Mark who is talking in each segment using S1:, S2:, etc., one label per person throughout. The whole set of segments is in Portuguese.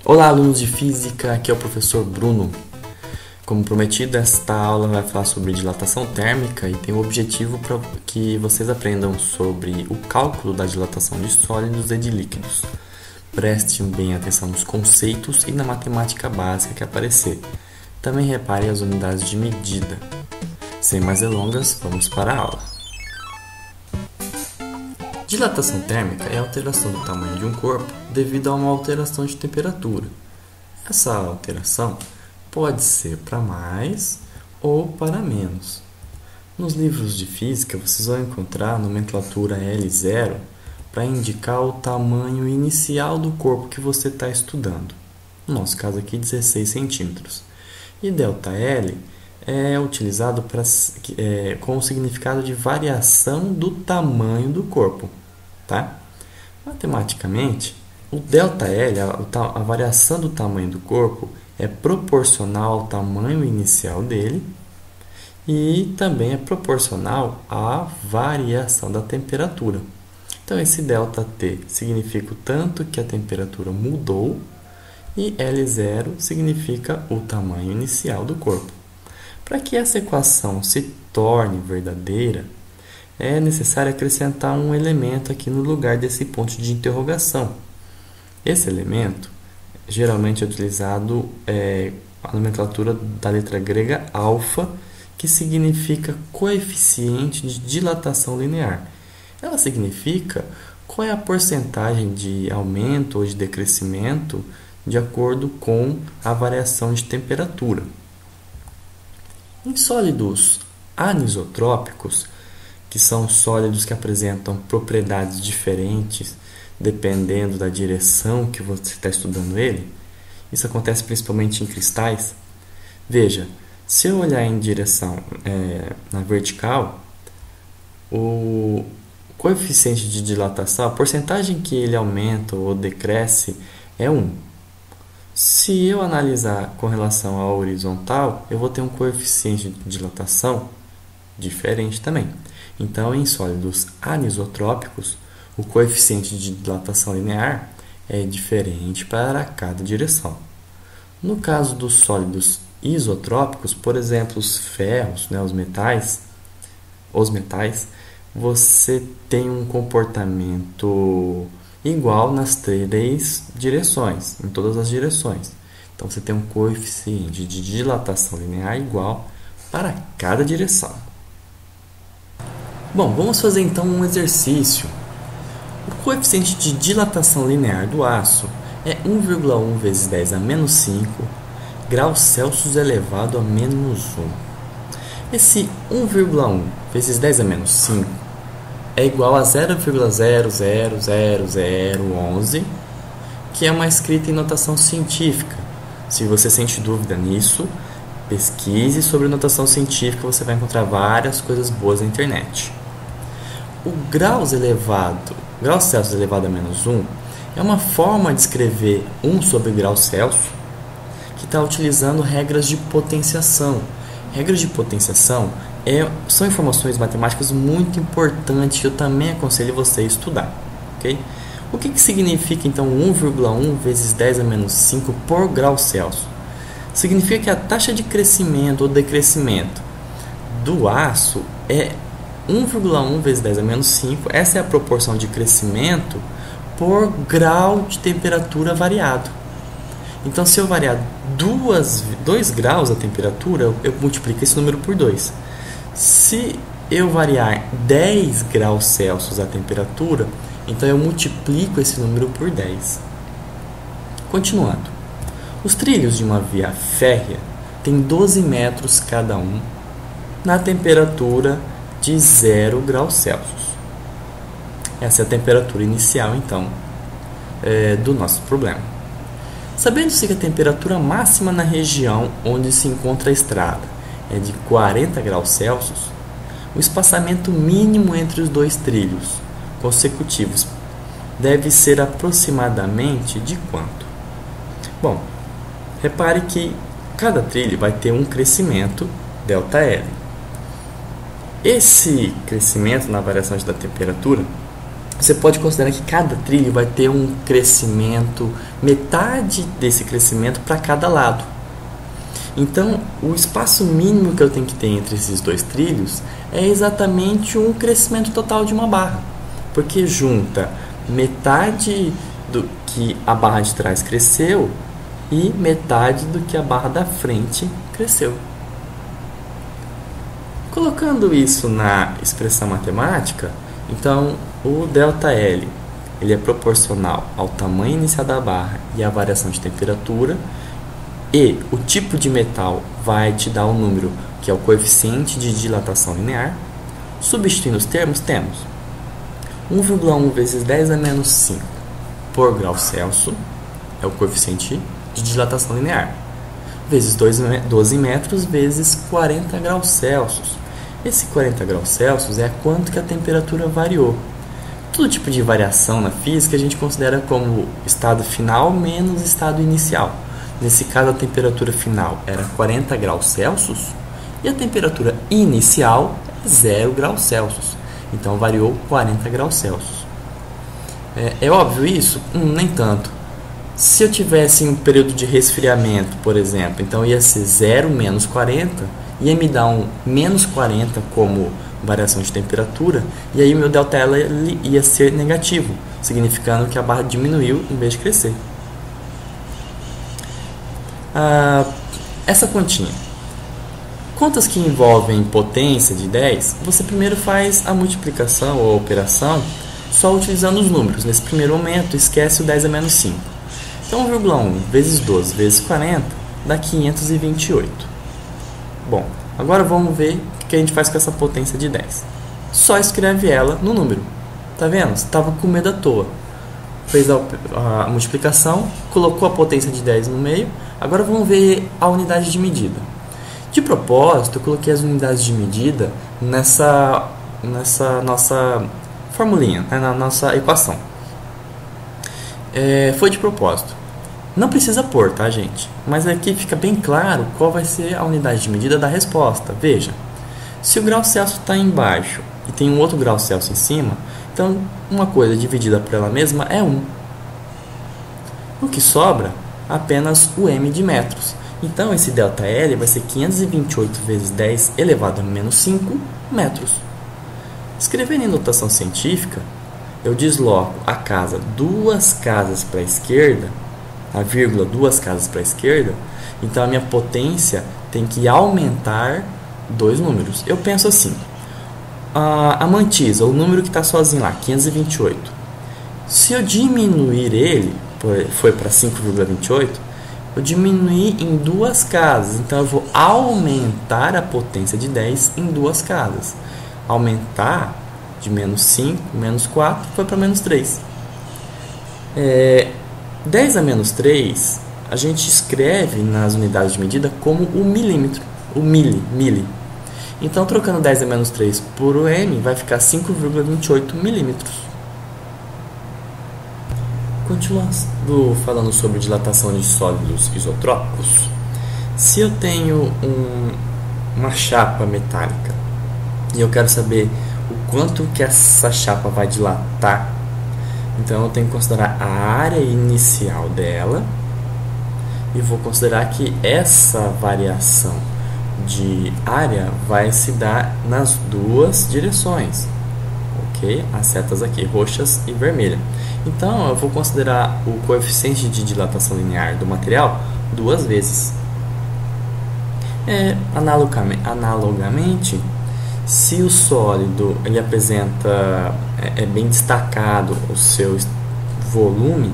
S1: Olá, alunos de Física, aqui é o professor Bruno. Como prometido, esta aula vai falar sobre dilatação térmica e tem o objetivo para que vocês aprendam sobre o cálculo da dilatação de sólidos e de líquidos. Prestem bem atenção nos conceitos e na matemática básica que aparecer. Também repare as unidades de medida. Sem mais delongas, vamos para a aula. Dilatação térmica é a alteração do tamanho de um corpo devido a uma alteração de temperatura. Essa alteração pode ser para mais ou para menos. Nos livros de física, vocês vão encontrar a nomenclatura L0 para indicar o tamanho inicial do corpo que você está estudando. No nosso caso aqui, 16 centímetros. E ΔL é utilizado com o significado de variação do tamanho do corpo. Tá? Matematicamente, o ΔL, a variação do tamanho do corpo, é proporcional ao tamanho inicial dele e também é proporcional à variação da temperatura. Então, esse ΔT significa o tanto que a temperatura mudou e L0 significa o tamanho inicial do corpo. Para que essa equação se torne verdadeira, é necessário acrescentar um elemento aqui no lugar desse ponto de interrogação. Esse elemento geralmente é utilizado a nomenclatura da letra grega alfa, que significa coeficiente de dilatação linear. Ela significa qual é a porcentagem de aumento ou de decrescimento de acordo com a variação de temperatura. Em sólidos anisotrópicos, que são sólidos que apresentam propriedades diferentes dependendo da direção que você está estudando ele, isso acontece principalmente em cristais. Veja, se eu olhar em direção na vertical, o coeficiente de dilatação, a porcentagem que ele aumenta ou decresce é 1. Se eu analisar com relação à horizontal, eu vou ter um coeficiente de dilatação diferente também. Então, em sólidos anisotrópicos, o coeficiente de dilatação linear é diferente para cada direção. No caso dos sólidos isotrópicos, por exemplo, os ferros, os metais, você tem um comportamento igual nas 3 direções, em todas as direções. Então, você tem um coeficiente de dilatação linear igual para cada direção. Bom, vamos fazer então um exercício. O coeficiente de dilatação linear do aço é 1,1 vezes 10 a menos 5 graus Celsius elevado a menos 1. Esse 1,1 vezes 10 a menos 5 é igual a 0,000011, que é uma escrita em notação científica. Se você sente dúvida nisso, pesquise sobre notação científica, você vai encontrar várias coisas boas na internet. O graus Celsius elevado a menos 1 é uma forma de escrever 1 sobre graus Celsius que está utilizando regras de potenciação. Regras de potenciação são informações matemáticas muito importantes que eu também aconselho você a estudar. Okay? O que significa então 1,1 vezes 10 a menos 5 por grau Celsius? Significa que a taxa de crescimento ou decrescimento do aço é 1,1 vezes 10 a menos 5, essa é a proporção de crescimento por grau de temperatura variado. Então, se eu variar 2 graus a temperatura, eu multiplico esse número por 2. Se eu variar 10 graus Celsius a temperatura, então eu multiplico esse número por 10. Continuando. Os trilhos de uma via férrea têm 12 metros cada um na temperatura de 0 graus Celsius. Essa é a temperatura inicial, então, do nosso problema. Sabendo-se que a temperatura máxima na região onde se encontra a estrada é de 40 graus Celsius, o espaçamento mínimo entre os 2 trilhos consecutivos deve ser aproximadamente de quanto? Bom, repare que cada trilho vai ter um crescimento ΔL. Esse crescimento na variação da temperatura você pode considerar que cada trilho vai ter um crescimento, metade desse crescimento para cada lado. Então, o espaço mínimo que eu tenho que ter entre esses dois trilhos é exatamente um crescimento total de uma barra, porque junta metade do que a barra de trás cresceu e metade do que a barra da frente cresceu. Colocando isso na expressão matemática, então o ΔL ele é proporcional ao tamanho inicial da barra e à variação de temperatura, e o tipo de metal vai te dar um número que é o coeficiente de dilatação linear. Substituindo os termos, temos 1,1 vezes 10 a menos 5 por grau Celsius, é o coeficiente de dilatação linear, vezes 12 metros vezes 40 graus Celsius. Esse 40 graus Celsius é quanto que a temperatura variou. Todo tipo de variação na física a gente considera como estado final menos estado inicial. Nesse caso, a temperatura final era 40 graus Celsius e a temperatura inicial é 0 graus Celsius. Então, variou 40 graus Celsius. É óbvio isso? Nem tanto. Se eu tivesse um período de resfriamento, por exemplo, então ia ser 0 menos 40, ia me dar um menos 40 como variação de temperatura, e aí o meu ΔL ia ser negativo, significando que a barra diminuiu em vez de crescer. Essa continha. Contas que envolvem potência de 10, você primeiro faz a multiplicação ou a operação só utilizando os números. Nesse primeiro momento, esquece o 10 a menos 5. Então, 1,1 vezes 12 vezes 40 dá 528. Bom, agora vamos ver o que a gente faz com essa potência de 10. Só escreve ela no número. Tá vendo? Você estava com medo à toa. Fez a multiplicação, colocou a potência de 10 no meio. Agora vamos ver a unidade de medida. De propósito, eu coloquei as unidades de medida nessa nossa formulinha, na nossa equação. Foi de propósito. Não precisa pôr, tá, gente? Mas aqui fica bem claro qual vai ser a unidade de medida da resposta. Veja, se o grau Celsius está embaixo e tem um outro grau Celsius em cima, então uma coisa dividida por ela mesma é 1. O que sobra? Apenas o m de metros. Então, esse ΔL vai ser 528 vezes 10 elevado a menos 5 metros. Escrevendo em notação científica, eu desloco a casa 2 casas para a esquerda, a vírgula 2 casas para a esquerda, então a minha potência tem que aumentar 2 números. Eu penso assim, a mantisa, o número que está sozinho lá, 528, se eu diminuir ele, foi para 5,28, eu diminuí em 2 casas, então eu vou aumentar a potência de 10 em 2 casas. Aumentar de menos 5, menos 4, foi para menos 3. 10 a menos 3, a gente escreve nas unidades de medida como o milímetro, o mili. Então, trocando 10 a menos 3 por o m, vai ficar 5,28 milímetros. Continuando falando sobre dilatação de sólidos isotrópicos, se eu tenho uma chapa metálica e eu quero saber o quanto que essa chapa vai dilatar, então eu tenho que considerar a área inicial dela e vou considerar que essa variação de área vai se dar nas duas direções, ok? As setas aqui, roxas e vermelha. Então, eu vou considerar o coeficiente de dilatação linear do material 2 vezes. Analogamente, se o sólido ele apresenta bem destacado o seu volume,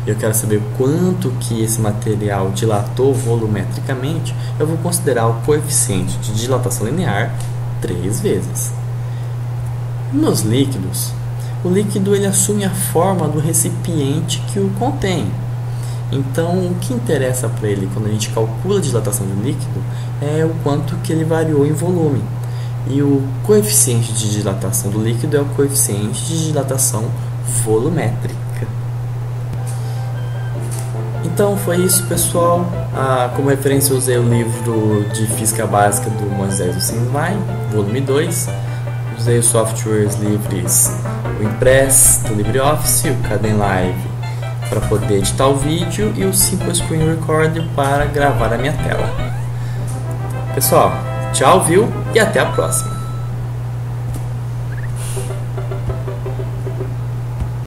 S1: eu quero saber quanto que esse material dilatou volumetricamente, eu vou considerar o coeficiente de dilatação linear 3 vezes. Nos líquidos, o líquido ele assume a forma do recipiente que o contém. Então, o que interessa para ele quando a gente calcula a dilatação do líquido é o quanto que ele variou em volume. E o coeficiente de dilatação do líquido é o coeficiente de dilatação volumétrica. Então, foi isso, pessoal. Como referência, eu usei o livro de Física Básica do Moisés Osenwein, volume 2. Usei os softwares livres, o Impress do LibreOffice, o Kdenlive para poder editar o vídeo e o Simple Screen Recorder para gravar a minha tela. Pessoal, tchau, viu? E até a próxima!